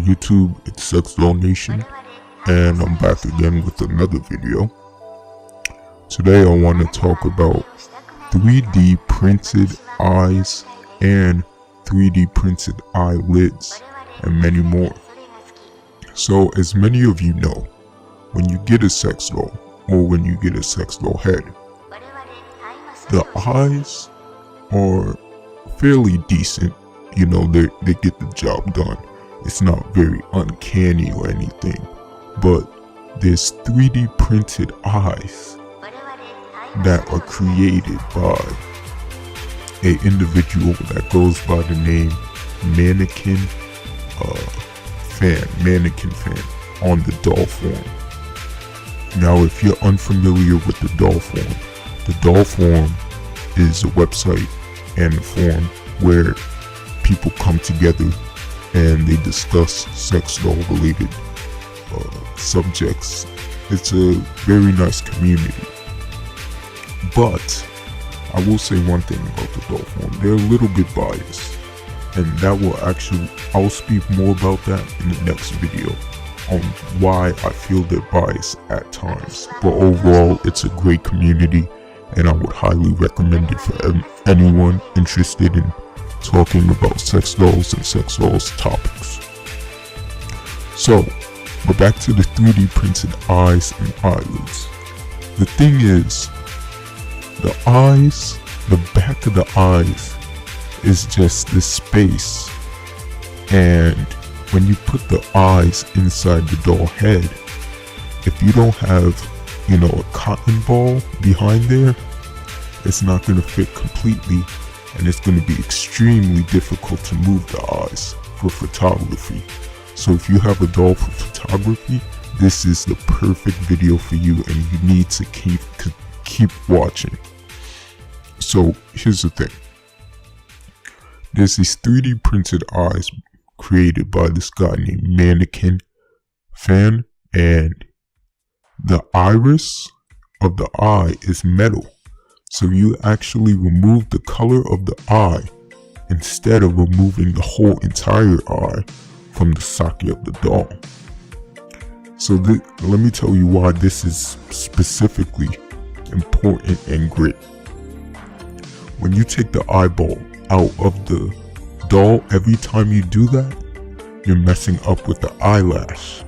YouTube, it's Sex Doll Nation, and I'm back again with another video. Today I want to talk about 3D printed eyes and 3D printed eyelids and many more. So as many of you know, when you get a sex doll or when you get a sex doll head, the eyes are fairly decent. You know, they get the job done. It's not very uncanny or anything, but there's 3D printed eyes that are created by an individual that goes by the name Mannequin Fan on the doll form. Now, if you're unfamiliar with the doll form is a website and a forum where people come together and they discuss sex doll related subjects. It's a very nice community. But I will say one thing about the doll forum. They're a little bit biased, and I'll speak more about that in the next video on why I feel they're biased at times. But overall, it's a great community, and I would highly recommend it for anyone interested in talking about sex dolls and sex dolls topics. So, we're back to the 3D printed eyes and eyelids. The thing is, the eyes, the back of the eyes is just this space, and when you put the eyes inside the doll head, if you don't have, a cotton ball behind there, it's not going to fit completely, and it's going to be extremely difficult to move the eyes for photography. So if you have a doll for photography, this is the perfect video for you, and you need to keep watching. So here's the thing. There's these 3D printed eyes created by this guy named Mannequin Fan, and the iris of the eye is metal. So you actually remove the color of the eye instead of removing the whole entire eye from the socket of the doll. So let me tell you why this is specifically important and great. When you take the eyeball out of the doll, every time you do that, you're messing up with the eyelash.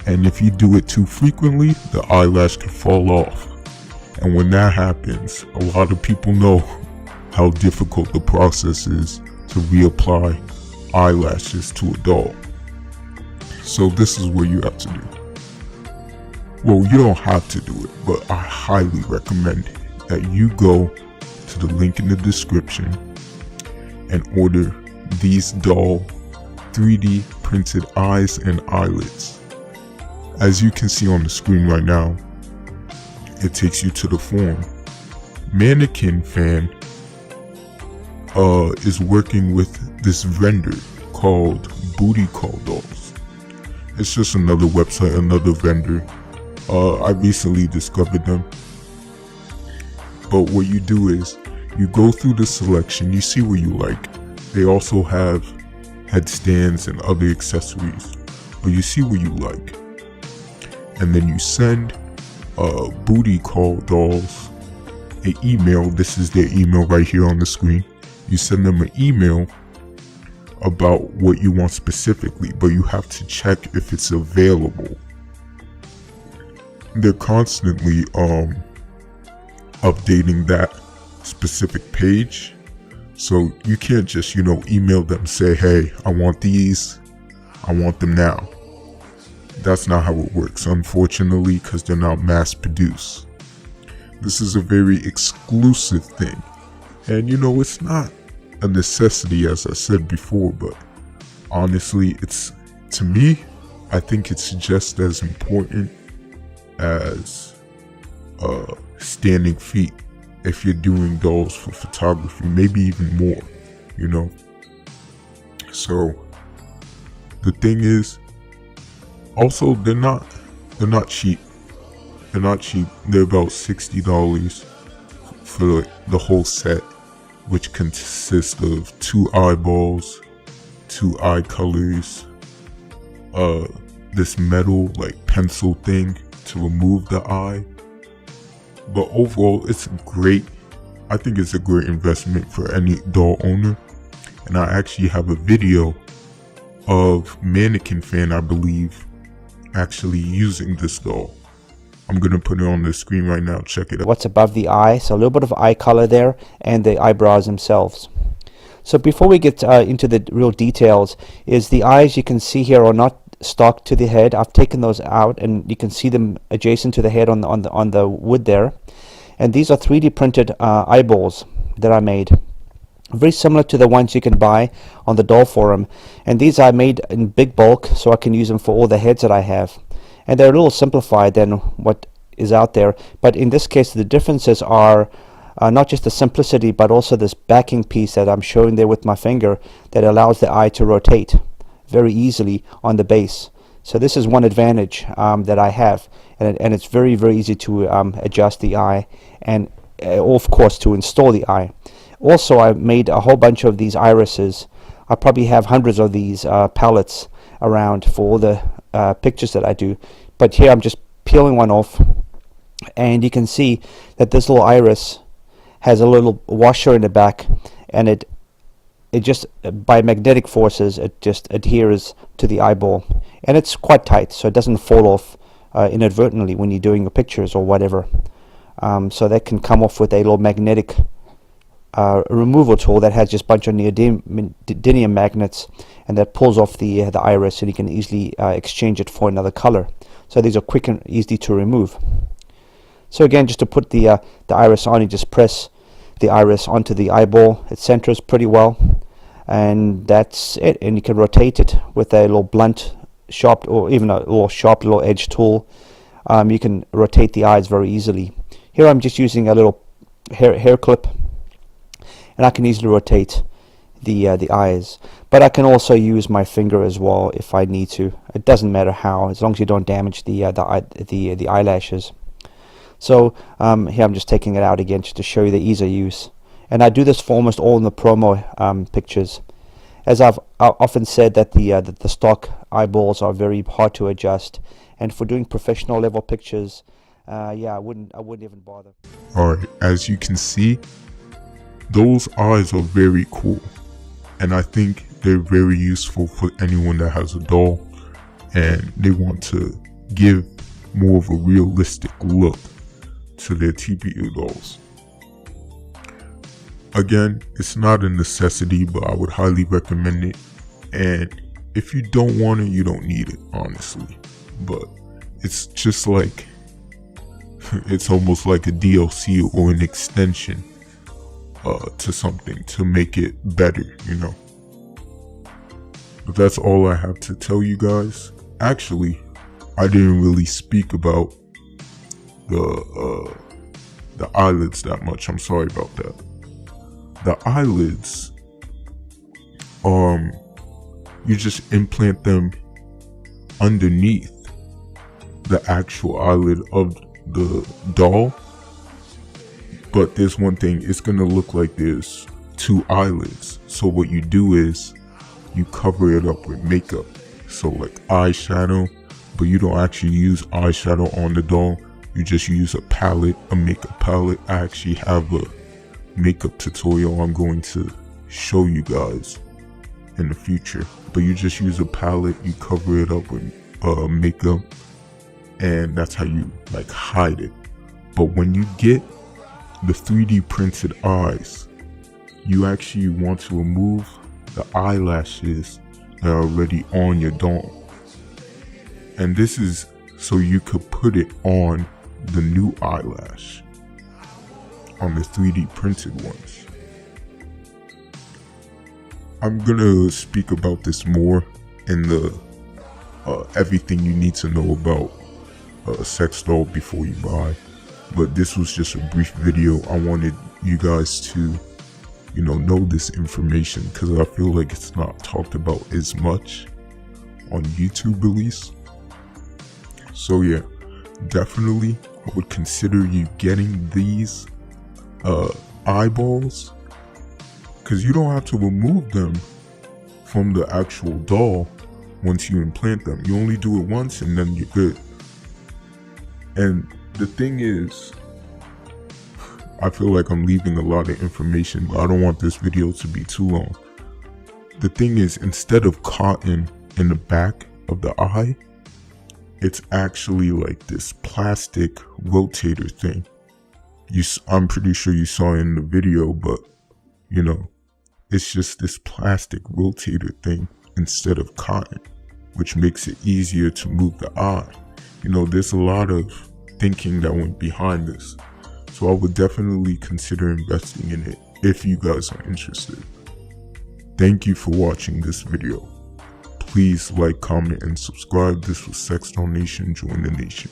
And if you do it too frequently, the eyelash can fall off. And when that happens, a lot of people know how difficult the process is to reapply eyelashes to a doll. So this is what you have to do. Well, you don't have to do it, but I highly recommend that you go to the link in the description and order these doll 3D printed eyes and eyelids. As you can see on the screen right now, it takes you to the form. Mannequin Fan is working with this vendor called Booty Call Dolls. It's just another website, another vendor. I recently discovered them. But what you do is you go through the selection, you see what you like. They also have headstands and other accessories, but you see what you like, and then you send Booty Call Dolls an email. This is their email right here on the screen. You send them an email about what you want specifically, but you have to check if it's available. They're constantly updating that specific page, so you can't just email them, say, hey, I want these, I want them now. That's not how it works, unfortunately, because they're not mass produced. This is a very exclusive thing, and it's not a necessity, as I said before, but honestly, to me, I think it's just as important as standing feet if you're doing dolls for photography, maybe even more, So the thing is, also, they're not cheap. They're not cheap. They're about $60 for the whole set, which consists of 2 eyeballs, 2 eye colors, this metal like pencil thing to remove the eye. But overall, it's great. I think it's a great investment for any doll owner. And I actually have a video of Mannequin Fan, I believe, actually using this doll. I'm gonna put it on the screen right now. Check it out. What's above the eye, so a little bit of eye color there, and the eyebrows themselves. So before we get into the real details, is the eyes you can see here are not stuck to the head. I've taken those out, and you can see them adjacent to the head on the wood there. And these are 3D printed eyeballs that I made, very similar to the ones you can buy on the doll forum. And these I made in big bulk, so I can use them for all the heads that I have. And they're a little simplified than what is out there, but in this case the differences are not just the simplicity, but also this backing piece that I'm showing there with my finger that allows the eye to rotate very easily on the base. So this is one advantage that I have, and it's very, very easy to adjust the eye, and of course to install the eye. Also, I made a whole bunch of these irises. I probably have hundreds of these palettes around for all the pictures that I do, but here I'm just peeling one off, and you can see that this little iris has a little washer in the back, and it just, by magnetic forces, it just adheres to the eyeball, and it's quite tight, so it doesn't fall off inadvertently when you're doing your pictures or whatever. So that can come off with a little magnetic removal tool that has just a bunch of neodymium magnets, and that pulls off the iris, and you can easily exchange it for another color. So these are quick and easy to remove. So again, just to put the iris on, you just press the iris onto the eyeball. It centers pretty well, and that's it. And you can rotate it with a little blunt, sharp, or even a little sharp little edge tool. You can rotate the eyes very easily. Here I'm just using a little hair clip, and I can easily rotate the eyes. But I can also use my finger as well if I need to. It doesn't matter how, as long as you don't damage the eyelashes. So here I'm just taking it out again just to show you the ease of use. And I do this for almost all in the promo pictures. As I've often said, that the stock eyeballs are very hard to adjust, and for doing professional level pictures, yeah, I wouldn't even bother. Alright, as you can see, those eyes are very cool, and I think they're very useful for anyone that has a doll and they want to give more of a realistic look to their TPE dolls. Again, it's not a necessity, but I would highly recommend it, and if you don't want it, you don't need it, honestly. But it's just like, it's almost like a DLC or an extension to something to make it better, you know. But that's all I have to tell you guys. Actually, I didn't really speak about the eyelids that much. I'm sorry about that. The eyelids, you just implant them underneath the actual eyelid of the doll. But there's one thing, it's gonna look like there's two eyelids. So what you do is you cover it up with makeup, so like eyeshadow, but you don't actually use eyeshadow on the doll. You just use a palette, a makeup palette. I actually have a makeup tutorial I'm going to show you guys in the future, but you just use a palette, you cover it up with makeup, and that's how you like hide it. But when you get the 3D printed eyes, you actually want to remove the eyelashes that are already on your doll, and this is so you could put it on the new eyelash on the 3D printed ones. I'm gonna speak about this more in the everything you need to know about a sex doll before you buy, but this was just a brief video. I wanted you guys to, you know this information, because I feel like it's not talked about as much on YouTube at least. So yeah, definitely I would consider you getting these eyeballs, because you don't have to remove them from the actual doll. once you implant them. You only do it once and then you're good. And the thing is, I feel like I'm leaving a lot of information, but I don't want this video to be too long. The thing is, instead of cotton in the back of the eye, it's actually like this plastic rotator thing. I'm pretty sure you saw it in the video, but you know, it's just this plastic rotator thing instead of cotton, which makes it easier to move the eye. You know, there's a lot of thinking that went behind this. So I would definitely consider investing in it if you guys are interested. Thank you for watching this video. Please like, comment, and subscribe. This was Sex Doll Nation. Join the nation.